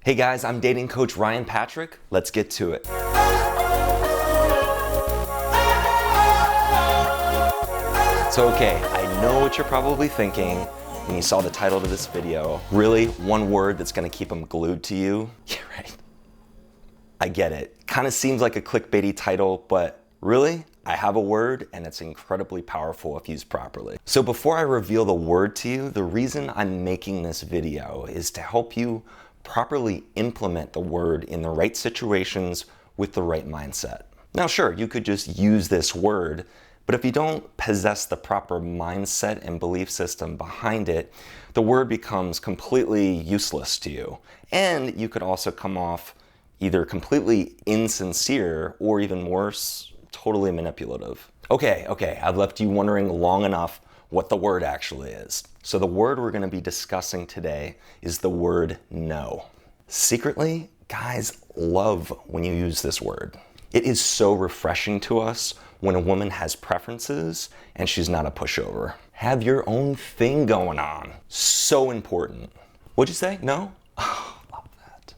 Hey guys, I'm dating coach Ryan Patrick. Let's get to it. So okay, I know what you're probably thinking when you saw the title to this video. Really, one word that's gonna keep them glued to you? Yeah, right. I get it. Kind of seems like a clickbaity title, but really, I have a word and it's incredibly powerful if used properly. So before I reveal the word to you, the reason I'm making this video is to help you properly implement the word in the right situations with the right mindset. Now sure, you could just use this word, but if you don't possess the proper mindset and belief system behind it, the word becomes completely useless to you. And you could also come off either completely insincere or even worse, totally manipulative. Okay, I've left you wondering long enough what the word actually is. So the word we're gonna be discussing today is the word no. Secretly, guys love when you use this word. It is so refreshing to us when a woman has preferences and she's not a pushover. Have your own thing going on. So important. What'd you say? No? Oh, love that.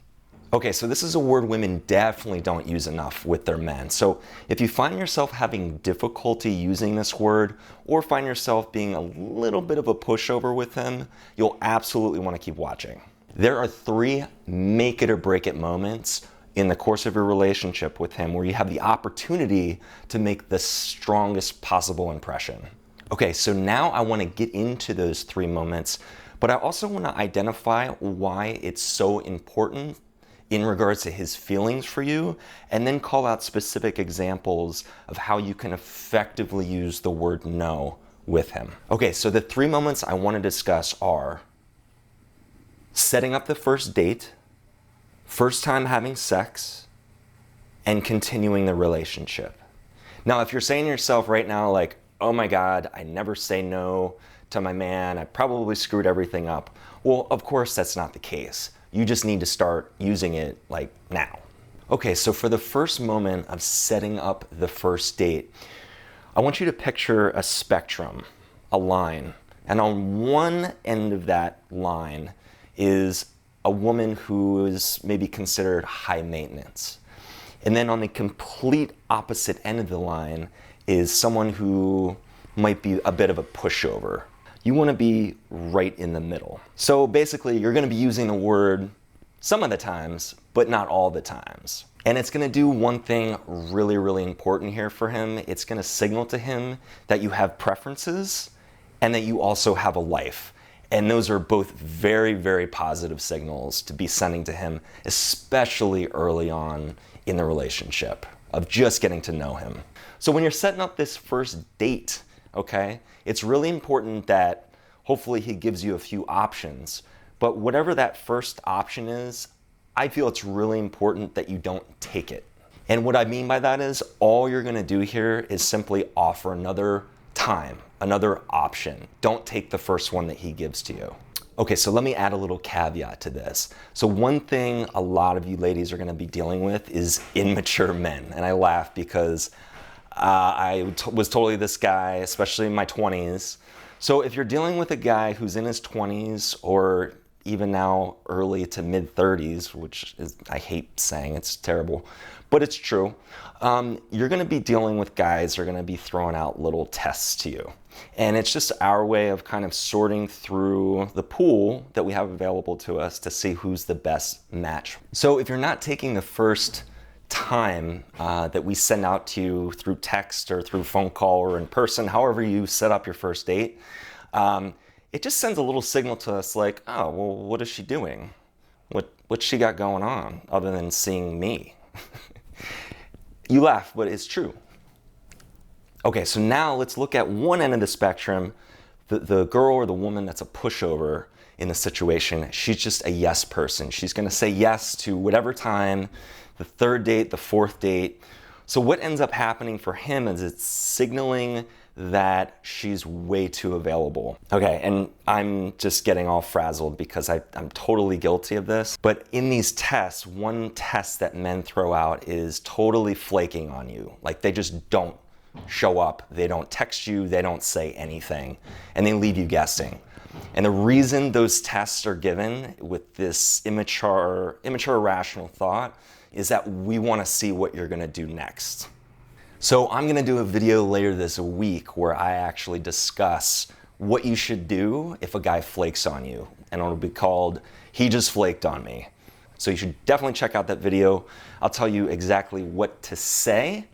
Okay, so this is a word women definitely don't use enough with their men. So if you find yourself having difficulty using this word or find yourself being a little bit of a pushover with them, you'll absolutely want to keep watching. There are 3 make it or break it moments in the course of your relationship with him where you have the opportunity to make the strongest possible impression. Okay, so now I want to get into those 3 moments, but I also want to identify why it's so important in regards to his feelings for you, and then call out specific examples of how you can effectively use the word no with him. Okay, so the 3 moments I want to discuss are setting up the first date, first time having sex, and continuing the relationship. Now, if you're saying to yourself right now, like, oh my God, I never say no to my man, I probably screwed everything up. Well, of course, that's not the case. You just need to start using it like now. Okay, so for the first moment of setting up the first date, I want you to picture a spectrum, a line, and on one end of that line is a woman who is maybe considered high maintenance. And then on the complete opposite end of the line is someone who might be a bit of a pushover. You want to be right in the middle. So basically, you're going to be using the word some of the times, but not all the times. And it's going to do one thing really, really important here for him. It's going to signal to him that you have preferences and that you also have a life. And those are both very, very positive signals to be sending to him, especially early on in the relationship of just getting to know him. So when you're setting up this first date, okay, it's really important that hopefully he gives you a few options. But whatever that first option is, I feel it's really important that you don't take it. And what I mean by that is all you're gonna do here is simply offer another time, another option. Don't take the first one that he gives to you. Okay, so let me add a little caveat to this. So one thing a lot of you ladies are gonna be dealing with is immature men. And I laugh because I was totally this guy, especially in my 20s. So if you're dealing with a guy who's in his 20s or even now early to mid 30s, which is, I hate saying, it's terrible, but it's true. You're gonna be dealing with guys who are gonna be throwing out little tests to you. And it's just our way of kind of sorting through the pool that we have available to us to see who's the best match. So if you're not taking the first time that we send out to you through text or through phone call or in person, however you set up your first date, it just sends a little signal to us like, oh, well, what is she doing? What's she got going on other than seeing me? You laugh, but it's true. Okay, so now let's look at one end of the spectrum, the girl or the woman that's a pushover in the situation. She's just a yes person. She's gonna say yes to whatever time, the 3rd date, the 4th date. So what ends up happening for him is it's signaling that she's way too available. Okay, and I'm just getting all frazzled because I'm totally guilty of this. But in these tests, one test that men throw out is totally flaking on you. Like they just don't show up, they don't text you, they don't say anything, and they leave you guessing. And the reason those tests are given with this immature, irrational thought is that we want to see what you're going to do next. So I'm going to do a video later this week where I actually discuss what you should do if a guy flakes on you. And it'll be called, "He Just Flaked on Me." So you should definitely check out that video. I'll tell you exactly what to say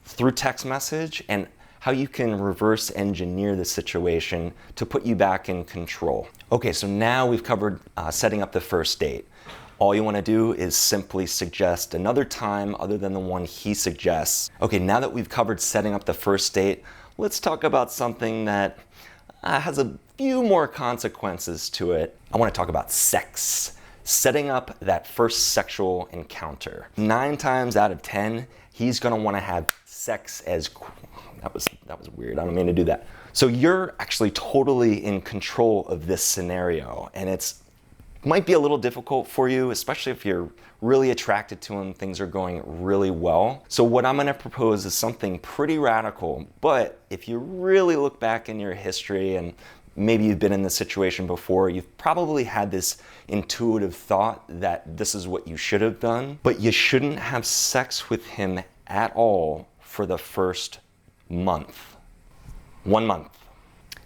through text message and how you can reverse engineer the situation to put you back in control. Okay, so now we've covered setting up the first date. All you want to do is simply suggest another time other than the one he suggests. Okay, now that we've covered setting up the first date, let's talk about something that has a few more consequences to it. I want to talk about sex. Setting up that first sexual encounter. 9 times out of 10, he's going to want to have sex as... That was weird. I don't mean to do that. So you're actually totally in control of this scenario, and might be a little difficult for you, especially if you're really attracted to him, things are going really well. So what I'm gonna propose is something pretty radical, but if you really look back in your history and maybe you've been in this situation before, you've probably had this intuitive thought that this is what you should have done, but you shouldn't have sex with him at all for the first month. 1 month.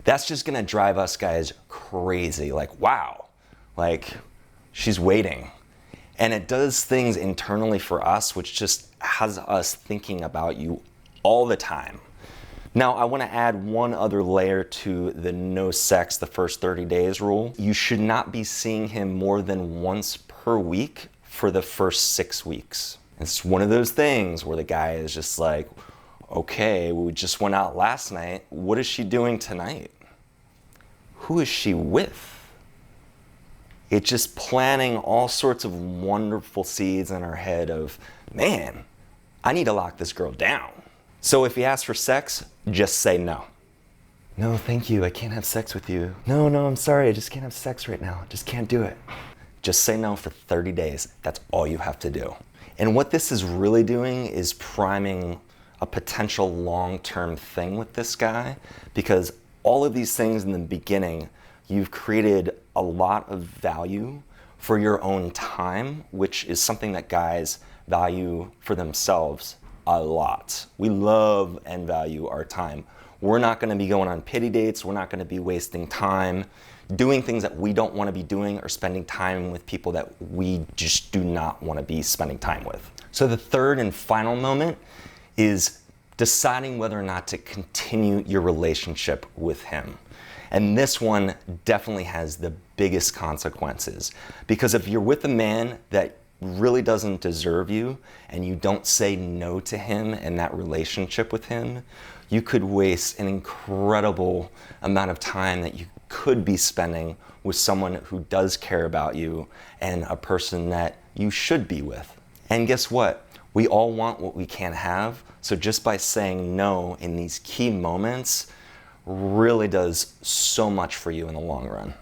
That's just gonna drive us guys crazy. Like, wow. Like, she's waiting. And it does things internally for us, which just has us thinking about you all the time. Now, I want to add one other layer to the no sex the first 30 days rule. You should not be seeing him more than once per week for the first 6 weeks. It's one of those things where the guy is just like, okay, we just went out last night. What is she doing tonight? Who is she with? It's just planting all sorts of wonderful seeds in our head of, man, I need to lock this girl down. So if he asks for sex, just say no. No, thank you, I can't have sex with you. No, I'm sorry, I just can't have sex right now. Just can't do it. Just say no for 30 days. That's all you have to do. And what this is really doing is priming a potential long-term thing with this guy, because all of these things in the beginning, you've created a lot of value for your own time, which is something that guys value for themselves a lot. We love and value our time. We're not going to be going on pity dates. We're not going to be wasting time doing things that we don't want to be doing or spending time with people that we just do not want to be spending time with. So the third and final moment is deciding whether or not to continue your relationship with him. And this one definitely has the biggest consequences, because if you're with a man that really doesn't deserve you and you don't say no to him and that relationship with him, you could waste an incredible amount of time that you could be spending with someone who does care about you and a person that you should be with. And guess what? We all want what we can't have. So just by saying no in these key moments really does so much for you in the long run.